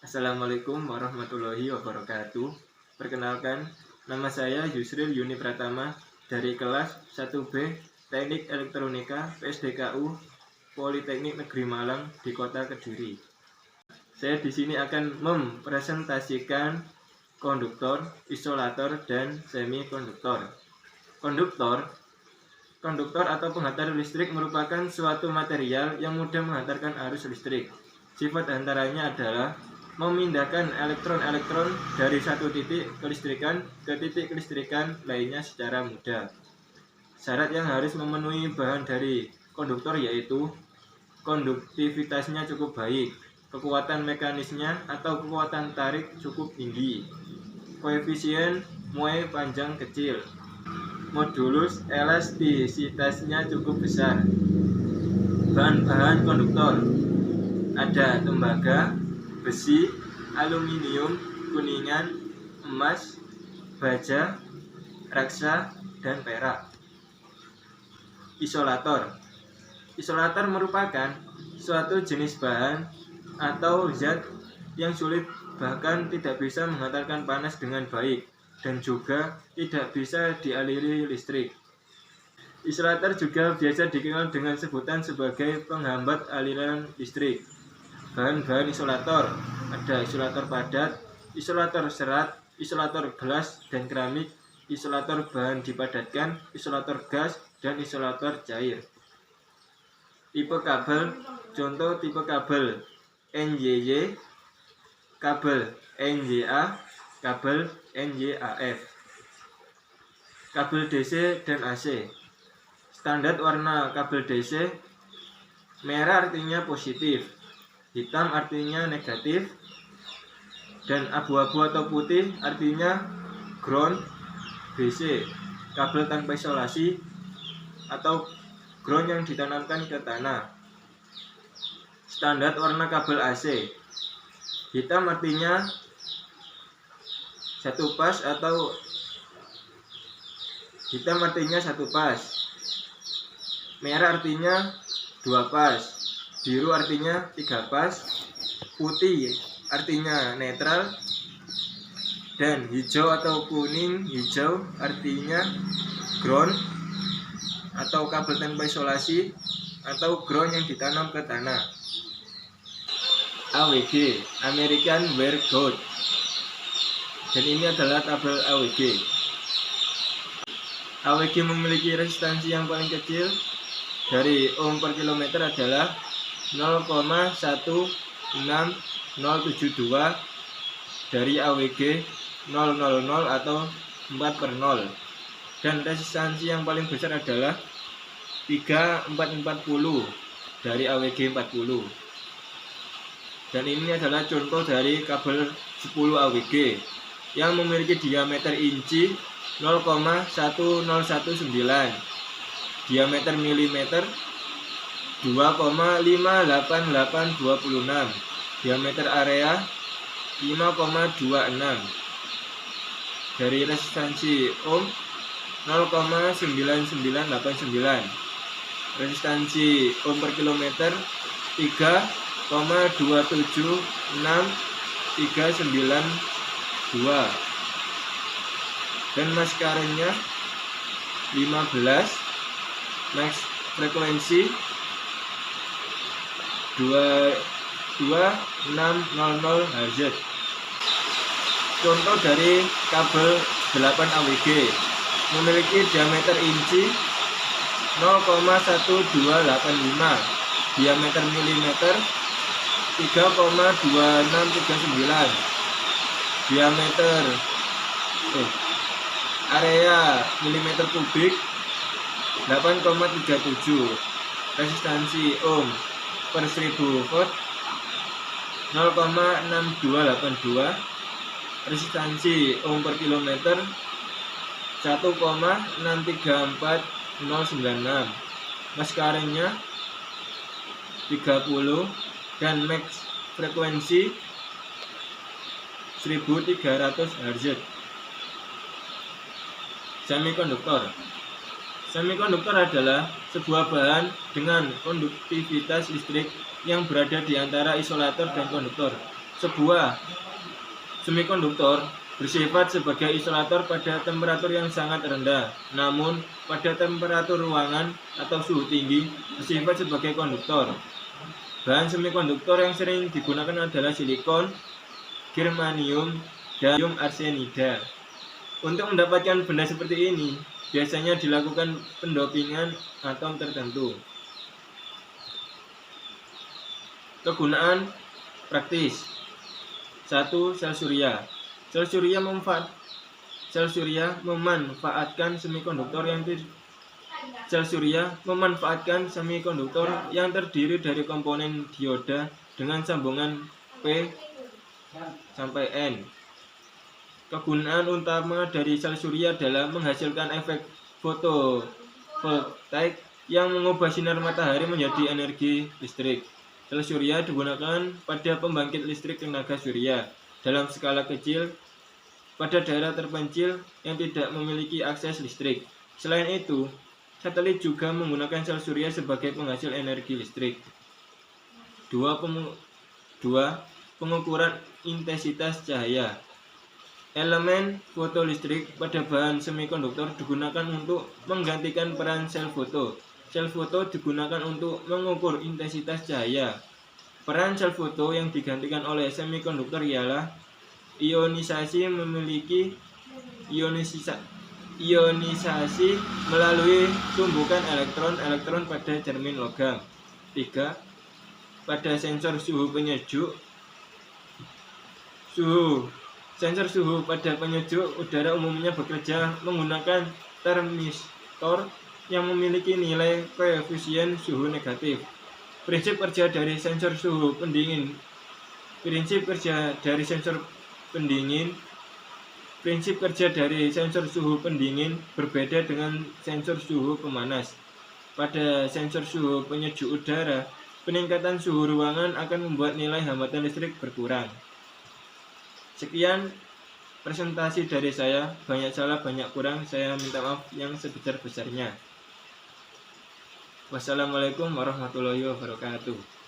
Assalamualaikum warahmatullahi wabarakatuh. Perkenalkan, nama saya Yusril Yuni Pratama dari kelas 1B Teknik Elektronika PSDKU Politeknik Negeri Malang di Kota Kediri. Saya di sini akan mempresentasikan konduktor, isolator, dan semikonduktor. Konduktor atau penghantar listrik merupakan suatu material yang mudah menghantarkan arus listrik. Sifat hantarannya adalah memindahkan elektron-elektron dari satu titik kelistrikan ke titik kelistrikan lainnya secara mudah. Syarat yang harus memenuhi bahan dari konduktor yaitu konduktivitasnya cukup baik, kekuatan mekanisnya atau kekuatan tarik cukup tinggi, koefisien muai panjang kecil, modulus elastisitasnya cukup besar. Bahan-bahan konduktor ada tembaga, besi, aluminium, kuningan, emas, baja, raksa, dan perak. Isolator merupakan suatu jenis bahan atau zat yang sulit bahkan tidak bisa menghantarkan panas dengan baik dan juga tidak bisa dialiri listrik. Isolator juga biasa dikenal dengan sebutan sebagai penghambat aliran listrik. Bahan-bahan isolator ada isolator padat, isolator serat, isolator gelas dan keramik, isolator bahan dipadatkan, isolator gas, dan isolator cair. Tipe kabel, contoh tipe kabel NYY, kabel NYA, kabel NYAF. Kabel DC dan AC. Standar warna kabel DC, merah artinya positif, hitam artinya negatif, dan abu-abu atau putih artinya ground. BC, kabel tanpa isolasi atau ground yang ditanamkan ke tanah. Standar warna kabel AC, hitam artinya satu pas atau hitam artinya satu pas, merah artinya dua pas, biru artinya 3 pas, putih artinya netral, dan hijau atau kuning hijau artinya ground atau kabel tanpa isolasi atau ground yang ditanam ke tanah. AWG, American Wire Gauge, dan ini adalah tabel AWG. AWG memiliki resistansi yang paling kecil dari ohm per kilometer adalah 0,16072 dari AWG 000 atau 4/0, dan resistansi yang paling besar adalah 3440 dari AWG 40. Dan ini adalah contoh dari kabel 10 AWG yang memiliki diameter inci 0,1019, diameter milimeter 2,58826, diameter area 5,26. Dari resistansi ohm 0,9989, resistansi ohm per kilometer 3,27639 dan max current-nya 15, max frekuensi 2600 Hz. Contoh dari kabel 8 AWG memiliki diameter inci 0,1285, diameter milimeter 3,2639, diameter area milimeter kubik 8,37, resistansi ohm per 1000 volt 0,6282, resistansi ohm per kilometer 1,634096, max current-nya 30, dan max frekuensi 1300 Hz. Semikonduktor adalah sebuah bahan dengan konduktivitas listrik yang berada di antara isolator dan konduktor. Sebuah semikonduktor bersifat sebagai isolator pada temperatur yang sangat rendah, namun pada temperatur ruangan atau suhu tinggi bersifat sebagai konduktor. Bahan semikonduktor yang sering digunakan adalah silikon, germanium, dan gallium arsenida. Untuk mendapatkan benda seperti ini, biasanya dilakukan pendopingan atom tertentu. Kegunaan praktis. 1. Sel surya. Sel surya memanfaatkan semikonduktor yang terdiri dari komponen dioda dengan sambungan P sampai N. Kegunaan utama dari sel surya adalah menghasilkan efek fotovoltaik yang mengubah sinar matahari menjadi energi listrik. Sel surya digunakan pada pembangkit listrik tenaga surya dalam skala kecil pada daerah terpencil yang tidak memiliki akses listrik. Selain itu, satelit juga menggunakan sel surya sebagai penghasil energi listrik. 2. Pengukuran intensitas cahaya. Elemen fotolistrik pada bahan semikonduktor digunakan untuk menggantikan peran sel foto. Sel foto digunakan untuk mengukur intensitas cahaya. Peran sel foto yang digantikan oleh semikonduktor ialah ionisasi melalui tumbukan elektron pada cermin logam. 3. Pada sensor suhu penyejuk Sensor suhu pada penyejuk udara umumnya bekerja menggunakan termistor yang memiliki nilai koefisien suhu negatif. Prinsip kerja dari sensor suhu pendingin berbeda dengan sensor suhu pemanas. Pada sensor suhu penyejuk udara, peningkatan suhu ruangan akan membuat nilai hambatan listrik berkurang. Sekian presentasi dari saya, banyak salah banyak kurang, saya minta maaf yang sebesar-besarnya. Wassalamualaikum warahmatullahi wabarakatuh.